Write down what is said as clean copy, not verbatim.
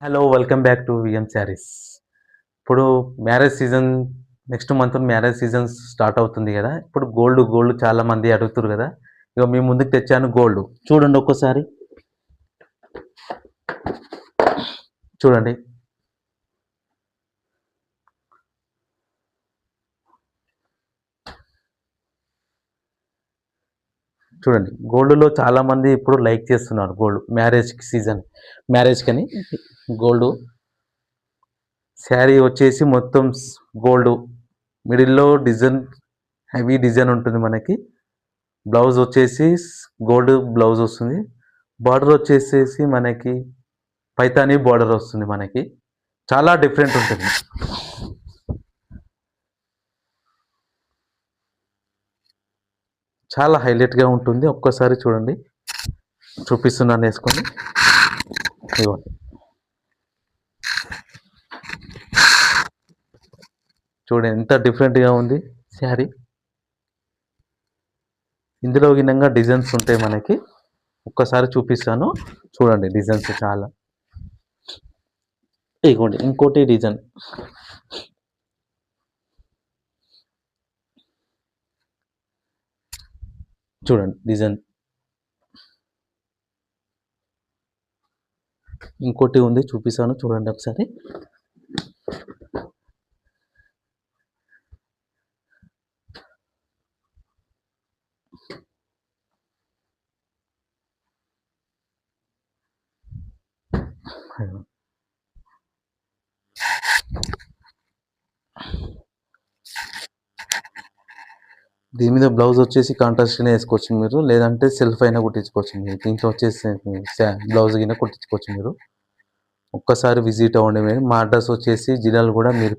Hello welcome back to VM Sarees. ఇప్పుడు marriage season next month marriage season start అవుతుంది కదా. ఇప్పుడు గోల్డ్ చాలా మంది అడుగుతారు కదా. ఇక మీ ముందుకు తెచ్చాను గోల్డ్. చూడండి ఒక్కసారి చూడండి. చూడండి గోల్డ్లో చాలా మంది ఇప్పుడు లైక్ చేస్తున్నారు. గోల్డ్ మ్యారేజ్ సీజన్ మ్యారేజ్ కని గోల్డ్ శారీ వచ్చేసి మొత్తం గోల్డ్ మిడిల్లో డిజైన్ హెవీ డిజైన్ ఉంటుంది. మనకి బ్లౌజ్ వచ్చేసి గోల్డ్ బ్లౌజ్ వస్తుంది. బార్డర్ వచ్చేసేసి మనకి పైతానీ బార్డర్ వస్తుంది. మనకి చాలా డిఫరెంట్ ఉంటుంది. చాలా హైలైట్గా ఉంటుంది. ఒక్కసారి చూడండి, చూపిస్తున్నాను వేసుకొని. ఇవ్వండి, చూడండి ఎంత డిఫరెంట్గా ఉంది శారీ. ఇందులో విధంగా డిజైన్స్ ఉంటాయి మనకి. ఒక్కసారి చూపిస్తాను చూడండి. డిజైన్స్ చాలా. ఇదిగోండి ఇంకోటి డిజైన్. చూడండి డిజైన్ ఇంకోటి ఉంది, చూపిస్తాను చూడండి ఒకసారి. దీని మీద బ్లౌజ్ వచ్చేసి కాంట్రాస్ట్గానే వేసుకోవచ్చు మీరు, లేదంటే సెల్ఫ్ అయినా కుట్టించుకోవచ్చు మీరు. దీంట్లో వచ్చేసి బ్లౌజ్ కింద కుట్టించుకోవచ్చు మీరు. ఒక్కసారి విజిట్ అవ్వండి. మీరు మా అడ్రస్ వచ్చేసి జిల్లాలు కూడా మీరు